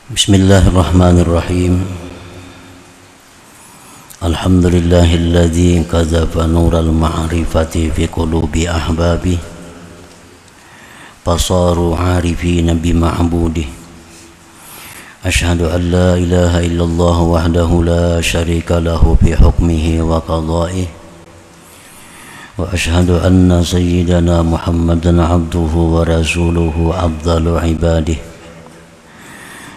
Bismillahirrahmanirrahim. Alhamdulillahilladzi qadzafa nural ma'rifati fi qulubi ahbabi fasaru 'arifina bi ma'budi. Asyhadu an la ilaha illallah wahdahu la syarika lahu fi hukmihi wa qada'ihi wa asyhadu anna sayyidana Muhammadan 'abduhu wa rasuluhu afdalu 'ibadihi.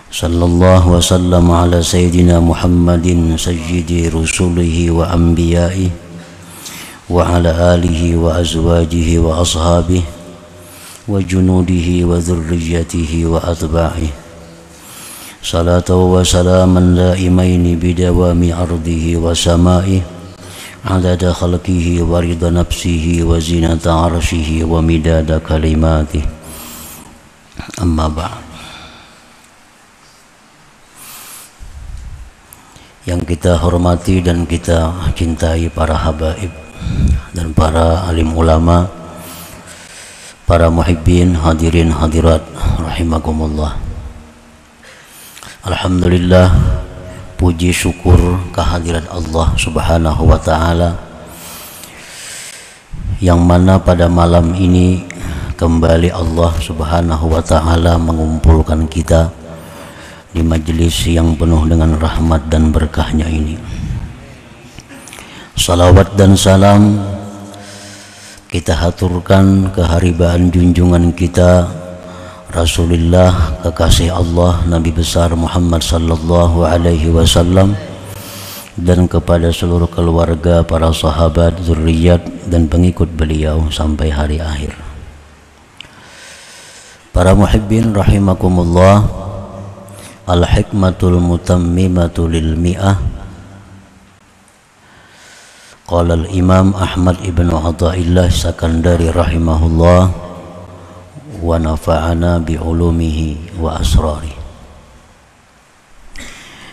Sallallahu wa sallam ala sayyidina Muhammadin sayyidi rusulihi wa anbiya'ihi wa ala alihi wa azwajihi wa ashabihi wa junudihi wa dhurriyyatihi wa atba'ihi. Salatu wa salaman da'imaini bidawami ardihi wa sama'ihi adada khalqihi wa rida nafsihi wa zinata arshihi wa midada kalimatihi. Amma ba'd. Yang kita hormati dan kita cintai para habaib dan para alim ulama, para muhibbin, hadirin hadirat rahimakumullah. Alhamdulillah, puji syukur kehadirat Allah Subhanahu wa taala yang mana pada malam ini kembali Allah Subhanahu wa taala mengumpulkan kita di majelis yang penuh dengan rahmat dan berkahnya ini. Salawat dan salam kita haturkan keharibaan junjungan kita Rasulullah, kekasih Allah, Nabi besar Muhammad sallallahu alaihi wasallam, dan kepada seluruh keluarga, para sahabat, zurriyat dan pengikut beliau sampai hari akhir. Para muhibbin rahimakumullah, al-hikmatul mutammimatu lil mi'ah. Qala al-imam Ahmad ibn Athaillah Sakandari rahimahullah wa nafa'ana bi ulumihi wa asrari.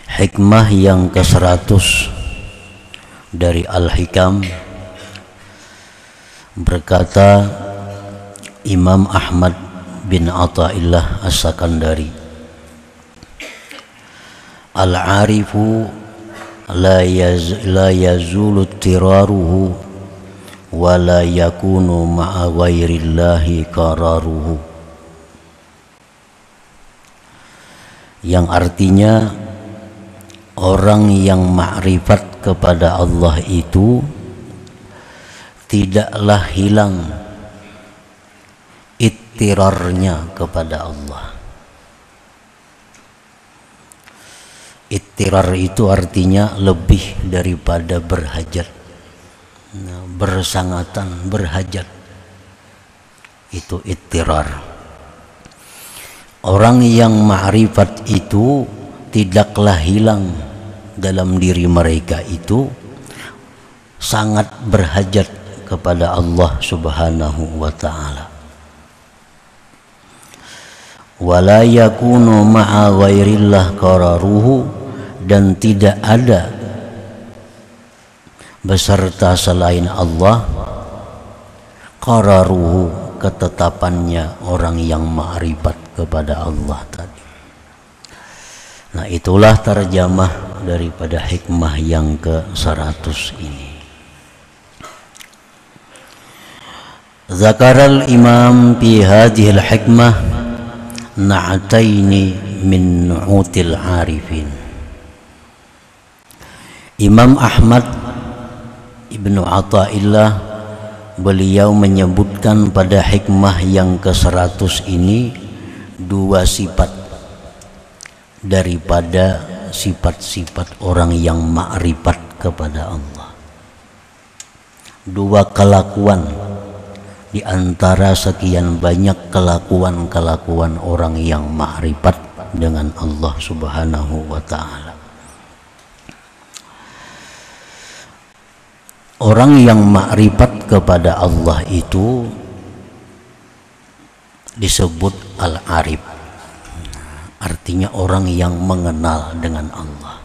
Hikmah yang ke-100 dari Al-Hikam, berkata Imam Ahmad bin Athaillah As-Sakandari, al-arifu la yazulu tiraruhu wa la yakunu ma'a ghairillahi qararuhu. Yang artinya, orang yang ma'rifat kepada Allah itu tidaklah hilang ittirarnya kepada Allah. Ittirar itu artinya lebih daripada berhajat, bersangatan, berhajat. Itu ittirar. Orang yang ma'rifat itu tidaklah hilang dalam diri mereka itu sangat berhajat kepada Allah Subhanahu wa ta'ala. Wala yakunu ma'a ghairillah qararuhu, dan tidak ada beserta selain Allah qararuhu, ketetapannya orang yang ma'rifat kepada Allah tadi. Nah, itulah terjemah daripada hikmah yang ke-100 ini. Zakaral imam fi hadhil hikmah na'ataini min nu'util arifin. Imam Ahmad ibnu Athaillah, beliau menyebutkan pada hikmah yang ke-100 ini dua sifat daripada sifat-sifat orang yang ma'rifat kepada Allah. Dua kelakuan di antara sekian banyak kelakuan-kelakuan orang yang ma'rifat dengan Allah Subhanahu wa ta'ala. Orang yang ma'rifat kepada Allah itu disebut al-arif, artinya orang yang mengenal dengan Allah.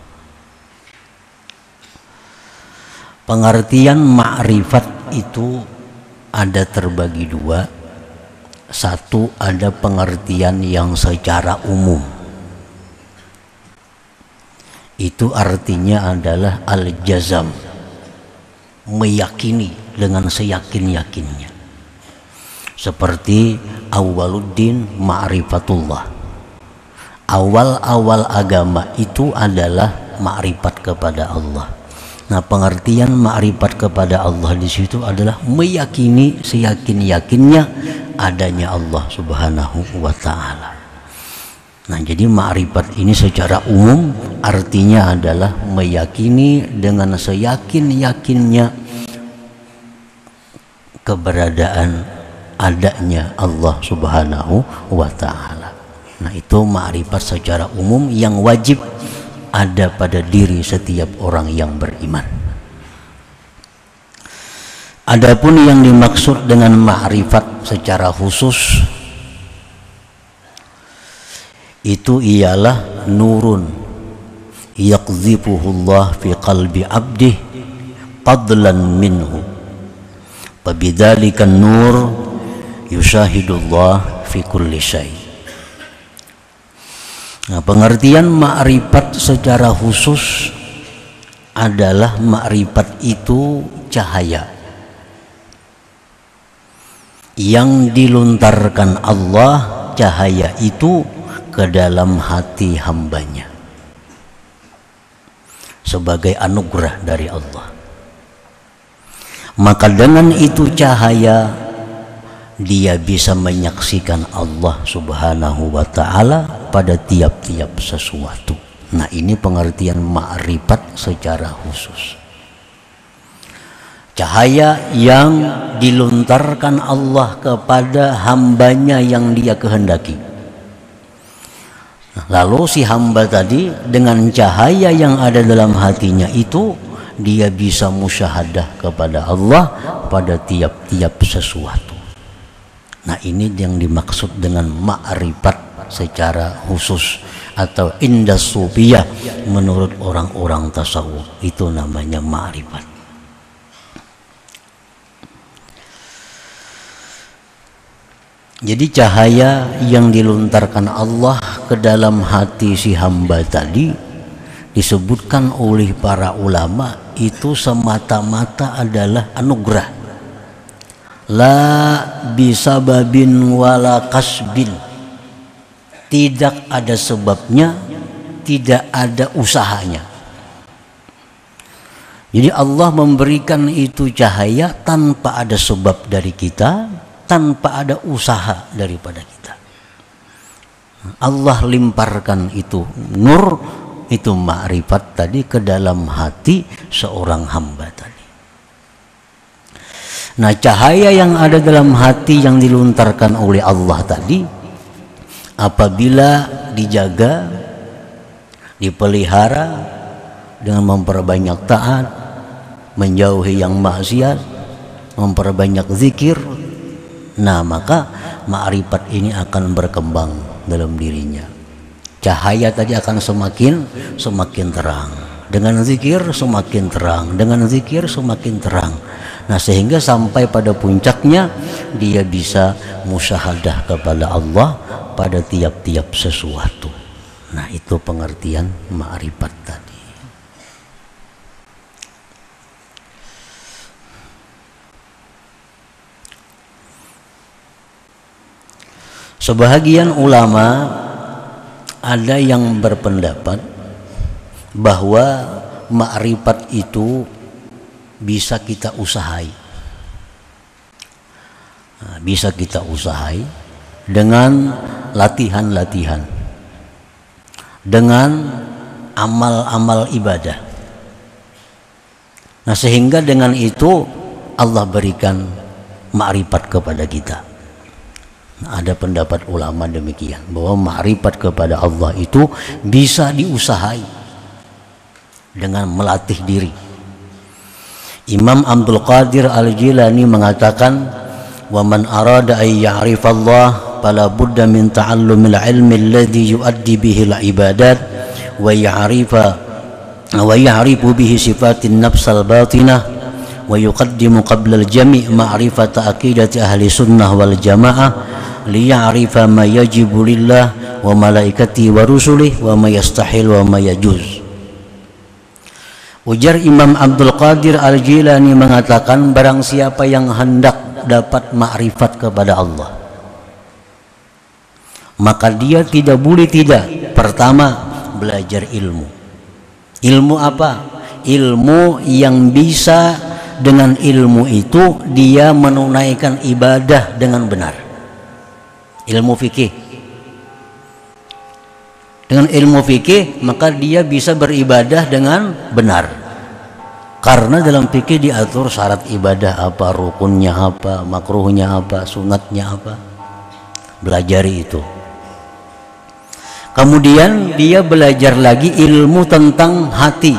Pengertian ma'rifat itu ada terbagi dua. Satu, ada pengertian yang secara umum, itu artinya adalah al-jazam, meyakini dengan seyakin-yakinnya. Seperti awwaluddin ma'rifatullah, awal-awal agama itu adalah ma'rifat kepada Allah. Nah, pengertian ma'rifat kepada Allah di situ adalah meyakini seyakin-yakinnya adanya Allah Subhanahu wa ta'ala. Nah, jadi ma'rifat ini secara umum artinya adalah meyakini dengan seyakin-yakinnya keberadaan adanya Allah Subhanahu wa ta'ala. Nah, itu ma'rifat secara umum yang wajib ada pada diri setiap orang yang beriman. Adapun yang dimaksud dengan ma'rifat secara khusus itu ialah nurun yaqdhifuhullah fi qalbi abdih fadlan minhu, fabidzalikan nur yushahidullah fi kulli syai'. Nah, pengertian ma'rifat secara khusus adalah ma'rifat itu cahaya yang dilontarkan Allah, cahaya itu ke dalam hati hambanya sebagai anugerah dari Allah. Maka dengan itu cahaya dia bisa menyaksikan Allah Subhanahu wa ta'ala pada tiap-tiap sesuatu. Nah, ini pengertian ma'rifat secara khusus. Cahaya yang dilontarkan Allah kepada hambanya yang dia kehendaki. Nah, lalu si hamba tadi dengan cahaya yang ada dalam hatinya itu dia bisa musyahadah kepada Allah pada tiap-tiap sesuatu. Nah, ini yang dimaksud dengan ma'rifat secara khusus atau indas sufiyah menurut orang-orang tasawuf, itu namanya ma'rifat. Jadi cahaya yang dilontarkan Allah ke dalam hati si hamba tadi disebutkan oleh para ulama itu semata-mata adalah anugerah, la bisababin wala kasbin, tidak ada sebabnya, tidak ada usahanya. Jadi Allah memberikan itu cahaya tanpa ada sebab dari kita, tanpa ada usaha daripada kita. Allah limparkan itu nur, itu ma'rifat tadi ke dalam hati seorang hamba tadi. Nah, cahaya yang ada dalam hati yang dilontarkan oleh Allah tadi, apabila dijaga, dipelihara dengan memperbanyak taat, menjauhi yang maksiat, memperbanyak zikir, nah maka ma'rifat ini akan berkembang dalam dirinya. Cahaya tadi akan semakin terang. Dengan zikir semakin terang, dengan zikir semakin terang. Nah, sehingga sampai pada puncaknya dia bisa musyahadah kepada Allah pada tiap-tiap sesuatu. Nah, itu pengertian ma'rifat tadi. Sebahagian ulama ada yang berpendapat bahwa ma'rifat itu bisa kita usahai. Nah, bisa kita usahai dengan latihan-latihan, dengan amal-amal ibadah. Nah, sehingga dengan itu Allah berikan ma'rifat kepada kita. Ada pendapat ulama demikian, bahwa ma'rifat kepada Allah itu bisa diusahai dengan melatih diri. Imam Abdul Qadir Al-Jilani mengatakan, wa man arada an ya'rifallah fala budda min ta'allumil ilmi alladhi yuaddi bihi al-ibadat wa ya'rifu bihi sifatin nafsal batinah wa yuqaddimu qabla al-jami' ma'rifata aqidati ahli sunnah wal jamaah liya'rifa ma yajibu lillah wa malaikati wa rusulih wa ma yastahil wa ma yajuz. Ujar Imam Abdul Qadir Al-Jilani mengatakan, barang siapa yang hendak dapat makrifat kepada Allah, maka dia tidak boleh tidak. Pertama, belajar ilmu. Ilmu apa? Ilmu yang bisa dengan ilmu itu dia menunaikan ibadah dengan benar. Ilmu fikih. Dengan ilmu fikih maka dia bisa beribadah dengan benar. Karena dalam fikih diatur syarat ibadah apa, rukunnya apa, makruhnya apa, sunatnya apa. Belajari itu. Kemudian dia belajar lagi ilmu tentang hati.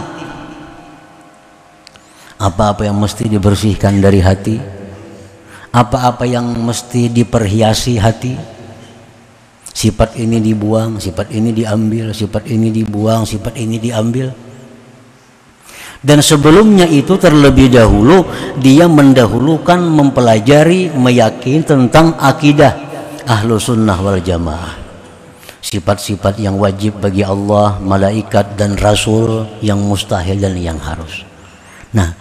Apa-apa yang mesti dibersihkan dari hati, apa-apa yang mesti diperhiasi hati. Sifat ini dibuang, sifat ini diambil, sifat ini dibuang, sifat ini diambil. Dan sebelumnya itu terlebih dahulu dia mendahulukan mempelajari, meyakini tentang akidah Ahlus Sunnah wal Jamaah. Sifat-sifat yang wajib bagi Allah, malaikat dan Rasul, yang mustahil dan yang harus. Nah,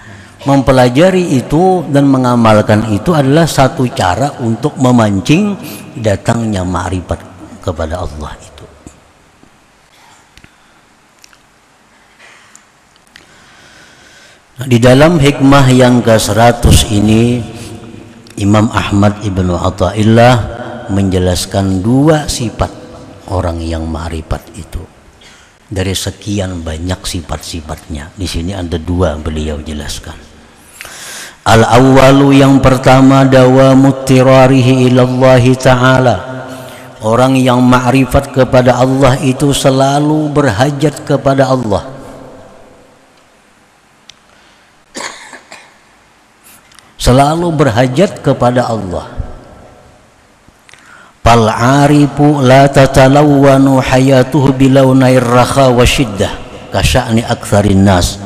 mempelajari itu dan mengamalkan itu adalah satu cara untuk memancing datangnya ma'rifat kepada Allah itu. Nah, di dalam hikmah yang ke-100 ini Imam Ahmad Ibnu Athaillah menjelaskan 2 sifat orang yang ma'rifat itu. Dari sekian banyak sifat-sifatnya, di sini ada 2 beliau jelaskan. Al-awwalu, yang pertama, dawamut tirarihi ilallahi ta'ala. Orang yang ma'rifat kepada Allah itu selalu berhajat kepada Allah. Selalu berhajat kepada Allah. Fal 'arifu la tatalawwanu hayatuhu bilaunair rakha wa syiddah kasya'ni aktsarin nas.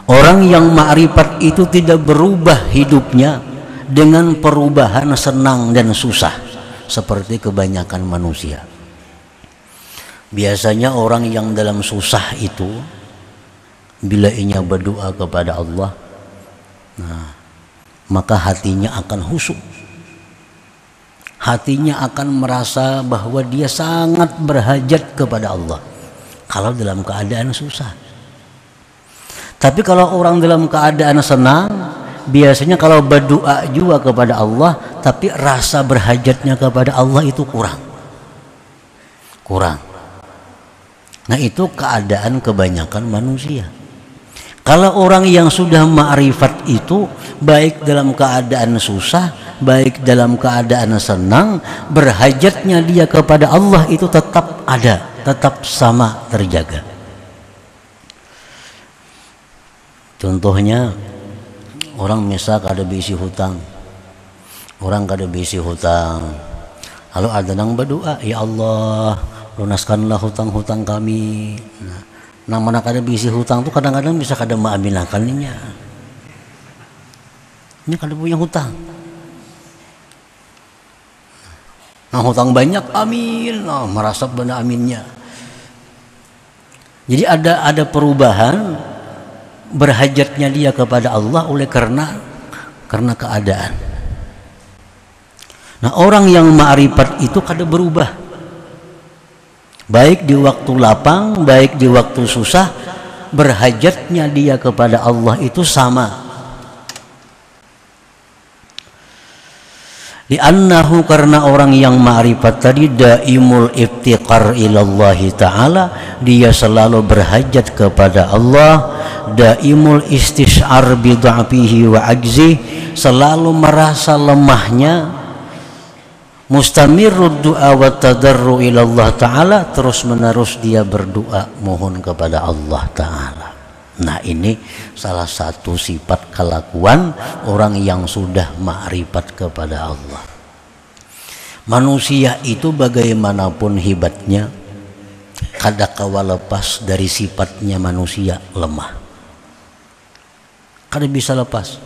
Orang yang ma'rifat itu tidak berubah hidupnya dengan perubahan senang dan susah seperti kebanyakan manusia. Biasanya orang yang dalam susah itu bila ia berdoa kepada Allah, nah, maka hatinya akan khusyuk. Hatinya akan merasa bahwa dia sangat berhajat kepada Allah kalau dalam keadaan susah. Tapi kalau orang dalam keadaan senang, biasanya kalau berdoa juga kepada Allah, tapi rasa berhajatnya kepada Allah itu kurang. Nah, itu keadaan kebanyakan manusia. Kalau orang yang sudah ma'rifat itu, baik dalam keadaan susah, baik dalam keadaan senang, berhajatnya dia kepada Allah itu tetap ada, tetap sama terjaga. Contohnya, orang misal kada bisi hutang, lalu ada yang berdoa, ya Allah, lunaskanlah hutang-hutang kami. Nah, mana kada bisi hutang tuh kadang-kadang bisa kada maaminakannya. Ini kada punya hutang. Nah, hutang banyak, amin, nah, merasa benar aminnya. Jadi ada perubahan berhajatnya dia kepada Allah oleh karena keadaan. Nah, orang yang ma'rifat itu kada berubah, baik di waktu lapang, baik di waktu susah, berhajatnya dia kepada Allah itu sama. Li'annahu, karena orang yang ma'rifat tadi daimul iftiqar ilallahi ta'ala, dia selalu berhajat kepada Allah, daimul istish'ar bid'afihi wa ajzih, selalu merasa lemahnya, mustamirud du'a wa tadarru ilallah ta'ala, terus menerus dia berdoa mohon kepada Allah ta'ala. Nah, ini salah satu sifat kelakuan orang yang sudah ma'rifat kepada Allah. Manusia itu bagaimanapun hebatnya, kadangkala lepas dari sifatnya manusia lemah. Kada bisa lepas.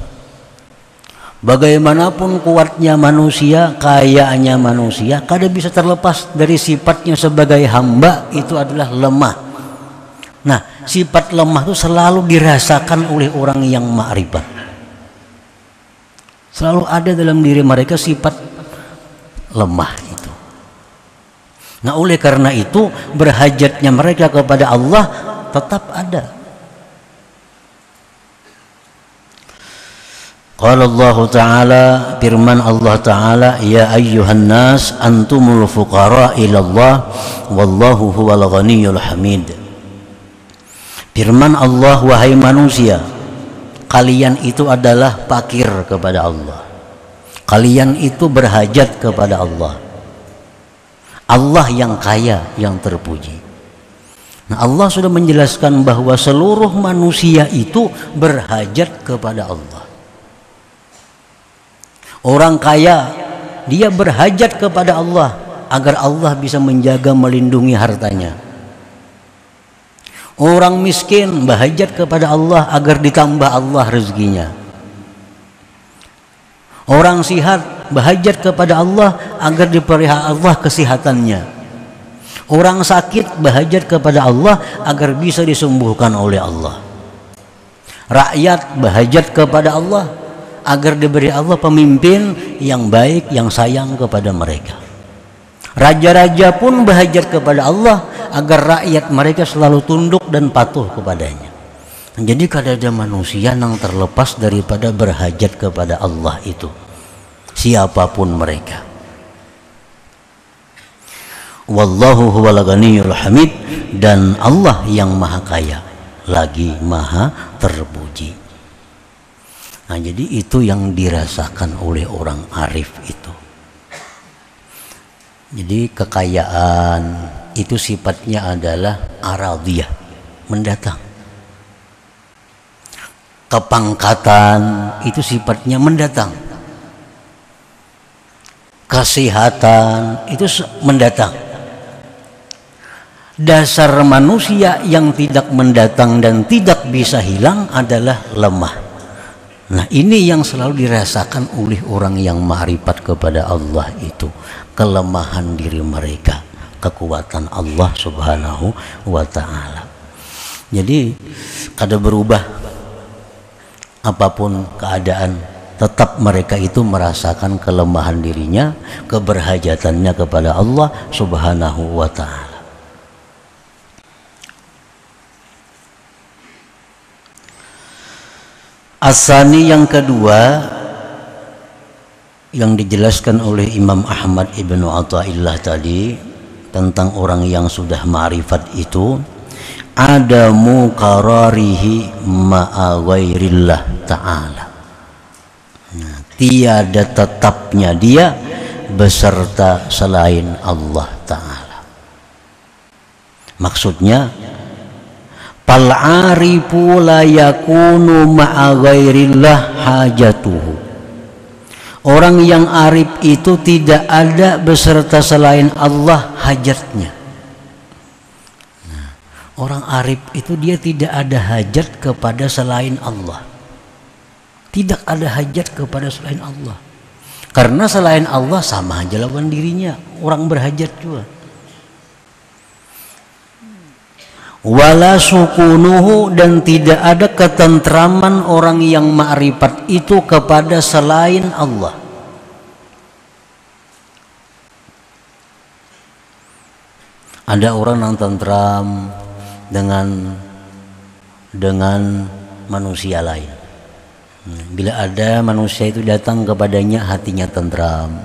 Bagaimanapun kuatnya manusia, kayanya manusia, kada bisa terlepas dari sifatnya sebagai hamba, itu adalah lemah. Nah, sifat lemah itu selalu dirasakan oleh orang yang ma'rifat. Selalu ada dalam diri mereka sifat lemah itu. Nah, oleh karena itu berhajatnya mereka kepada Allah tetap ada. Qala Allah Ta'ala, firman Allah Ta'ala, ya ayyuhan nas antumul fuqara ilallah wallahu huwal ghaniyyul hamid. Firman Allah, wahai manusia, kalian itu adalah fakir kepada Allah, kalian itu berhajat kepada Allah. Allah yang kaya, yang terpuji. Nah, Allah sudah menjelaskan bahwa seluruh manusia itu berhajat kepada Allah. Orang kaya, dia berhajat kepada Allah agar Allah bisa menjaga, melindungi hartanya. Orang miskin berhajat kepada Allah agar ditambah Allah rezekinya. Orang sihat berhajat kepada Allah agar dipelihara Allah kesehatannya. Orang sakit berhajat kepada Allah agar bisa disembuhkan oleh Allah. Rakyat berhajat kepada Allah agar diberi Allah pemimpin yang baik, yang sayang kepada mereka. Raja-raja pun berhajat kepada Allah agar rakyat mereka selalu tunduk dan patuh kepadanya. Jadi kada ada manusia yang terlepas daripada berhajat kepada Allah itu, siapapun mereka. Wallahu huwal ghaniyyul hamid, dan Allah yang maha kaya lagi maha terpuji. Nah, jadi itu yang dirasakan oleh orang arif itu. Jadi kekayaan itu sifatnya adalah aradhiyah, mendatang. Kepangkatan itu sifatnya mendatang. Kesehatan itu mendatang. Dasar manusia yang tidak mendatang dan tidak bisa hilang adalah lemah. Nah, ini yang selalu dirasakan oleh orang yang ma'rifat kepada Allah itu, kelemahan diri mereka, kekuatan Allah Subhanahu wa Ta'ala. Jadi kada berubah apapun keadaan, tetap mereka itu merasakan kelemahan dirinya, keberhajatannya kepada Allah Subhanahu wa Ta'ala. Asani yang kedua yang dijelaskan oleh Imam Ahmad Ibnu Athaillah tadi tentang orang yang sudah ma'rifat itu, ada muqararihi ma'a ghairillah ta'ala. Nah, tiada tetapnya dia beserta selain Allah Ta'ala. Maksudnya, fal arifu la yakunu ma'a ghairillah hajatuhu. Orang yang arif itu tidak ada beserta selain Allah hajatnya. Nah, orang arif itu dia tidak ada hajat kepada selain Allah. Tidak ada hajat kepada selain Allah. Karena selain Allah sama aja lawan dirinya, orang berhajat juga. Wala sukunuhu, dan tidak ada ketentraman orang yang ma'rifat itu kepada selain Allah. Ada orang yang tentram dengan manusia lain. Bila ada manusia itu datang kepadanya, hatinya tentram.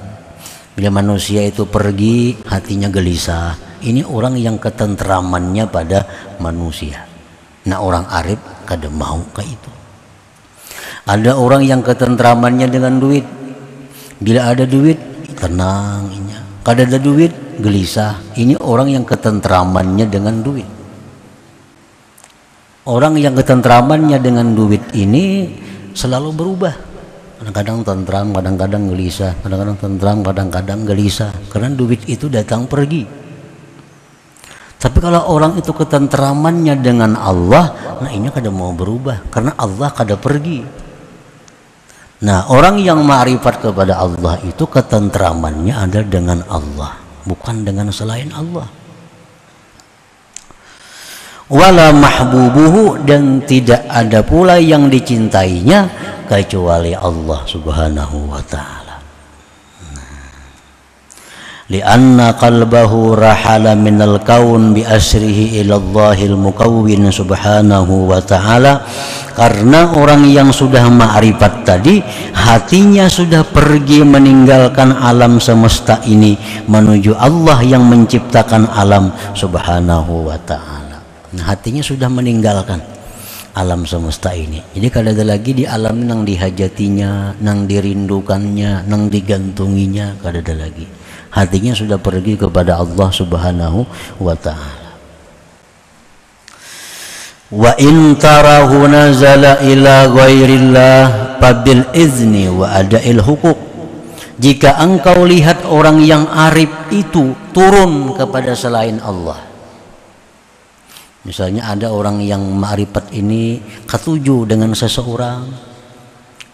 Bila manusia itu pergi, hatinya gelisah. Ini orang yang ketentramannya pada manusia. Nah, orang arif kada mau kayak itu. Ada orang yang ketentramannya dengan duit. Bila ada duit, tenang. Kada ada duit, gelisah. Ini orang yang ketentramannya dengan duit. Orang yang ketentramannya dengan duit ini selalu berubah. Kadang-kadang tentram, kadang-kadang gelisah. Kadang-kadang tentram, kadang-kadang gelisah. Karena duit itu datang pergi. Tapi kalau orang itu ketentramannya dengan Allah, nah ini kada mau berubah karena Allah kada pergi. Nah, orang yang ma'rifat kepada Allah itu ketentramannya ada dengan Allah, bukan dengan selain Allah. wala mahbubuhu, dan tidak ada pula yang dicintainya kecuali Allah Subhanahu wa ta'ala. Lianna qalbahu rahala minal kaun bi asrihi ilallahil mukawwin subhanahu wa ta'ala, karena orang yang sudah ma'rifat tadi hatinya sudah pergi meninggalkan alam semesta ini menuju Allah yang menciptakan alam subhanahu wa ta'ala. Hatinya sudah meninggalkan alam semesta ini, jadi kada ada lagi di alam nang dihajatinya, nang dirindukannya, nang digantunginya, kada ada lagi. Hatinya sudah pergi kepada Allah Subhanahu wa ta'ala. Wa in tarahu nazala ila ghairillah fabil izni wa ada'il hukuk. Jika engkau lihat orang yang arif itu turun kepada selain Allah, misalnya ada orang yang ma'rifat ini ketujuh dengan seseorang,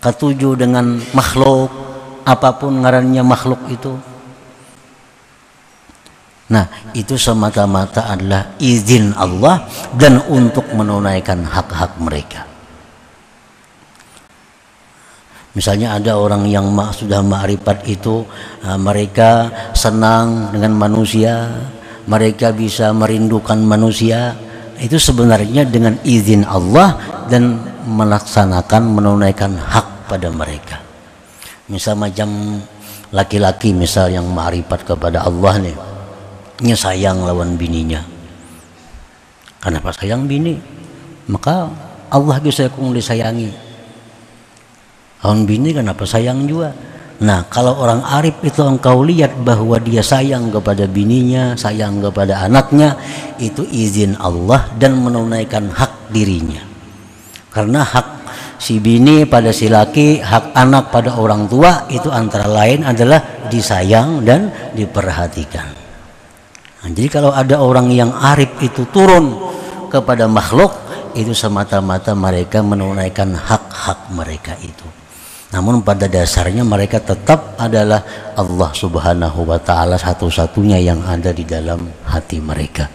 ketujuh dengan makhluk, apapun ngarannya makhluk itu. Nah, itu semata-mata adalah izin Allah dan untuk menunaikan hak-hak mereka. Misalnya ada orang yang sudah ma'rifat itu, mereka senang dengan manusia, mereka bisa merindukan manusia, itu sebenarnya dengan izin Allah dan melaksanakan menunaikan hak pada mereka. Misal macam laki-laki misal yang ma'rifat kepada Allah nih, nya sayang lawan bininya. Kenapa sayang bini? Maka Allah bisa kung disayangi. Lawan bini kenapa sayang juga? Nah, kalau orang arif itu engkau lihat bahwa dia sayang kepada bininya, sayang kepada anaknya, itu izin Allah dan menunaikan hak dirinya. Karena hak si bini pada si laki, hak anak pada orang tua itu antara lain adalah disayang dan diperhatikan. Nah, jadi kalau ada orang yang arif itu turun kepada makhluk, itu semata-mata mereka menunaikan hak-hak mereka itu. Namun pada dasarnya mereka tetap adalah Allah Subhanahu wa ta'ala satu-satunya yang ada di dalam hati mereka.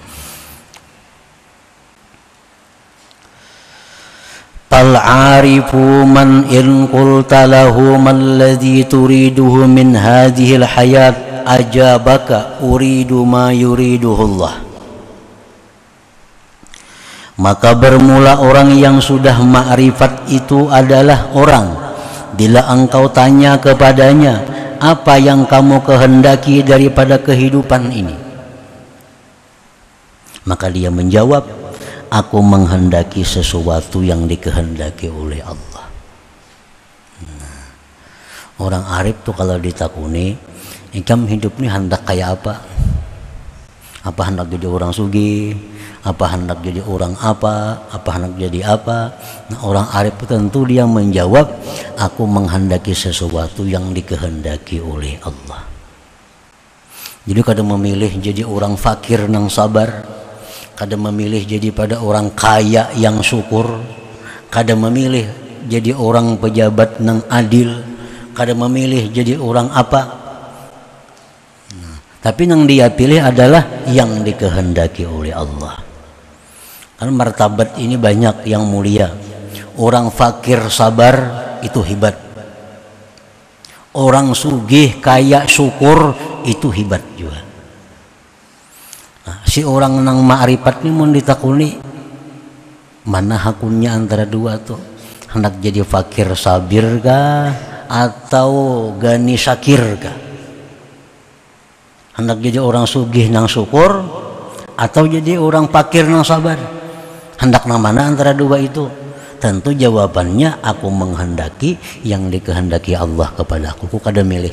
Fal-arifu man in qulta lahu man ladzi turiduhu min hadhil hayat ajabaka uridu ma yuriduhullah. Maka bermula orang yang sudah ma'rifat itu adalah orang, bila engkau tanya kepadanya, apa yang kamu kehendaki daripada kehidupan ini? Maka dia menjawab, aku menghendaki sesuatu yang dikehendaki oleh Allah. Nah, orang arif tuh kalau ditakuni, ikam hidup ini hendak kayak apa? Apa hendak jadi orang sugih? Apa hendak jadi orang apa? Apa hendak jadi apa? Nah, orang arif tentu dia menjawab, aku menghendaki sesuatu yang dikehendaki oleh Allah. Jadi kadang memilih jadi orang fakir nang sabar, kadang memilih jadi pada orang kaya yang syukur, kadang memilih jadi orang pejabat nang adil, kadang memilih jadi orang apa. Tapi yang dia pilih adalah yang dikehendaki oleh Allah. Karena martabat ini banyak yang mulia. Orang fakir sabar itu hebat. Orang sugih kaya syukur itu hebat juga. Nah, si orang nang ma'rifat ini mau ditakuni, mana hakunnya antara dua tuh? Hendak jadi fakir sabir kah atau gani syakir kah? Hendak jadi orang sugih nang syukur atau jadi orang fakir nang sabar? Hendak nang mana antara dua itu? Tentu jawabannya aku menghendaki yang dikehendaki Allah kepadaku. Ku kada milih.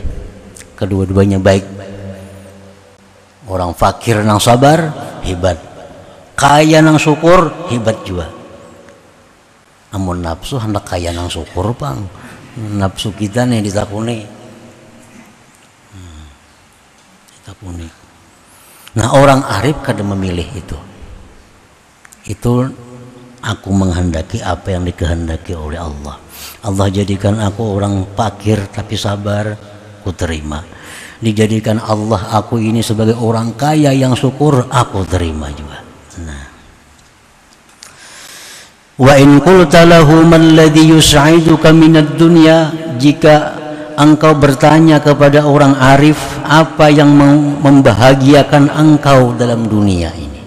Kedua-duanya baik. Orang fakir nang sabar hebat, kaya nang syukur hebat juga. Amun nafsu hendak kaya nang syukur pang, nafsu kita nih ditakuni. Nah, orang arif kada memilih itu. Itu aku menghendaki apa yang dikehendaki oleh Allah. Allah jadikan aku orang fakir tapi sabar, ku terima. Dijadikan Allah aku ini sebagai orang kaya yang syukur, aku terima juga. Nah, Wa in qulta lahu man ladzi yus'iduka minad dunya, jika engkau bertanya kepada orang arif apa yang membahagiakan engkau dalam dunia ini,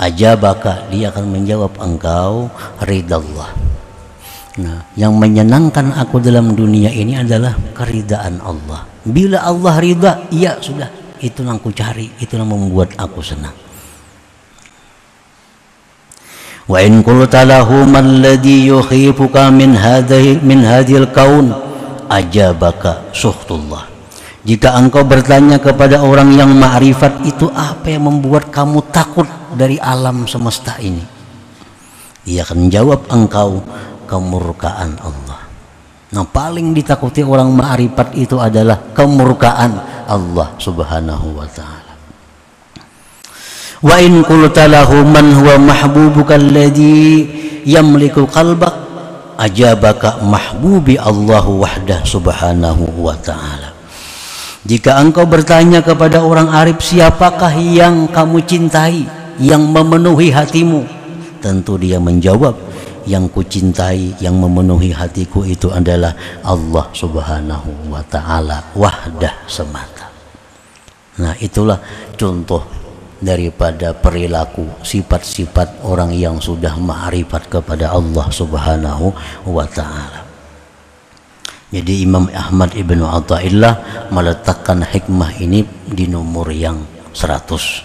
ajabaka, dia akan menjawab engkau ridallah. Nah, yang menyenangkan aku dalam dunia ini adalah keridaan Allah. Bila Allah ridha, ya sudah, itu yang aku cari, itu yang membuat aku senang. Wa in qulta lahu man ladzi yukhifuka min hadhil kaun, ajabaka suhtullah. Jika engkau bertanya kepada orang yang ma'rifat, itu apa yang membuat kamu takut dari alam semesta ini, dia akan jawab engkau kemurkaan Allah. Nah, paling ditakuti orang ma'rifat itu adalah kemurkaan Allah subhanahu wa ta'ala. Wa in qulta lahu man huwa mahbubuka alladhi yamliku qalbak, ajabaka mahbubi Allahu wahdah subhanahu wa ta'ala. Jika engkau bertanya kepada orang arif, siapakah yang kamu cintai, yang memenuhi hatimu, tentu dia menjawab, yang kucintai, yang memenuhi hatiku itu adalah Allah subhanahu wa ta'ala wahdah semata. Nah, itulah contoh daripada perilaku sifat-sifat orang yang sudah ma'rifat kepada Allah subhanahu wa ta'ala. Jadi Imam Ahmad Ibnu Athaillah meletakkan hikmah ini di nomor yang 100.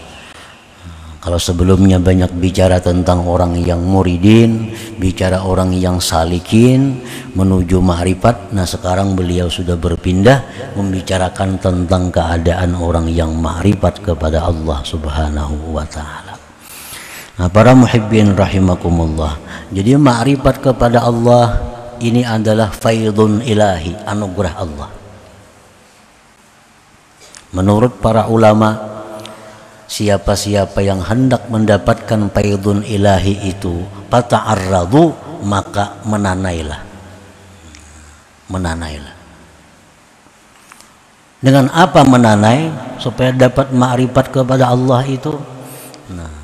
Kalau sebelumnya banyak bicara tentang orang yang muridin, bicara orang yang salikin menuju ma'rifat, nah sekarang beliau sudah berpindah membicarakan tentang keadaan orang yang ma'rifat kepada Allah subhanahu wa ta'ala. Nah, para muhibbin rahimakumullah, jadi ma'rifat kepada Allah ini adalah faidun ilahi, anugerah Allah. Menurut para ulama, siapa-siapa yang hendak mendapatkan faidun ilahi itu, fata'arradu, maka menanailah. Dengan apa menanai supaya dapat ma'rifat kepada Allah itu? Nah,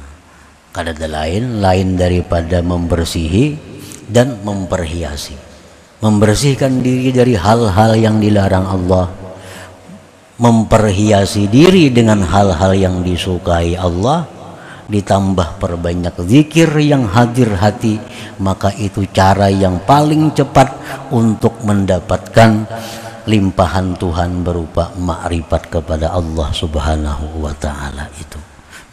kada lain daripada membersihi dan memperhiasi. Membersihkan diri dari hal-hal yang dilarang Allah, memperhiasi diri dengan hal-hal yang disukai Allah, ditambah perbanyak zikir yang hadir hati, maka itu cara yang paling cepat untuk mendapatkan limpahan Tuhan berupa ma'rifat kepada Allah subhanahu wa ta'ala itu.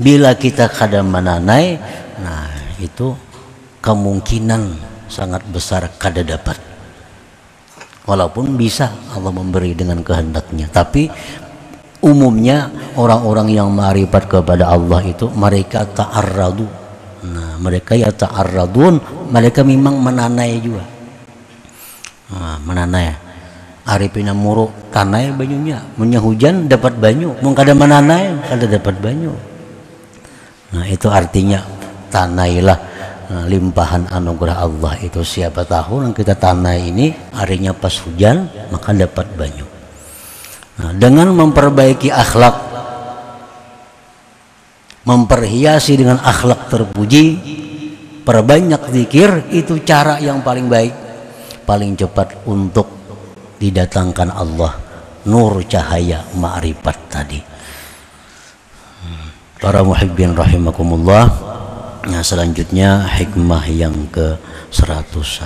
Bila kita kada menanai, nah itu kemungkinan sangat besar kada dapat. Walaupun bisa Allah memberi dengan kehendaknya, tapi umumnya orang-orang yang ma'rifat kepada Allah itu mereka ta'arradu. Nah, mereka ya ta'arradun, mereka memang menanai juga. Nah, menanai. Arifina muru tanai banyunya, munya hujan dapat banyu, mun kada menanai kada dapat banyu. Nah, itu artinya tanailah. Nah, limpahan anugerah Allah itu, siapa tahu yang kita tanai ini harinya pas hujan maka dapat banyu. Nah, dengan memperbaiki akhlak, memperhiasi dengan akhlak terpuji, perbanyak zikir, itu cara yang paling baik, paling cepat untuk didatangkan Allah nur cahaya ma'rifat tadi. Para muhibbin rahimakumullah. Nah, selanjutnya hikmah yang ke-101.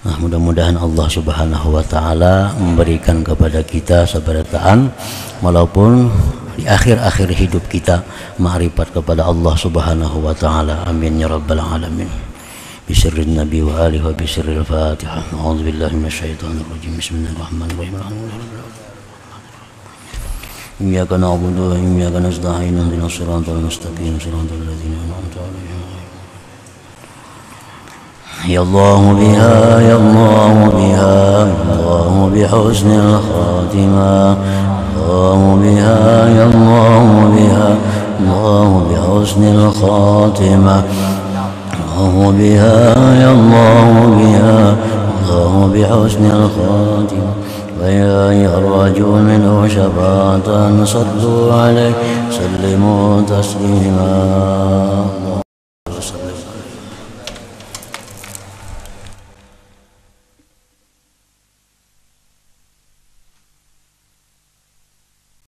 Nah, mudah-mudahan Allah subhanahu wa ta'ala memberikan kepada kita sabarataan, walaupun di akhir-akhir hidup kita ma'rifat kepada Allah subhanahu wa ta'ala. Amin ya rabbal alamin. Bisirrin nabi wa alihi wa bisirril fatihah. A'udzubillahi minasyaitonir rajim. Bismillahirrahmanirrahim. إياك نعبد وإياك نستعين اهدنا الصراط المستقيم صراط الذين أنعمت عليهم. يا الله بها يا الله بها يا الله بحسن الخاتمة، الله بها يا الله بها الله بحسن الخاتمة، الله بها يا الله بها الله بحسن الخاتمة. فيرجو منه شفاعة صلوا عليه سلموا تسليما.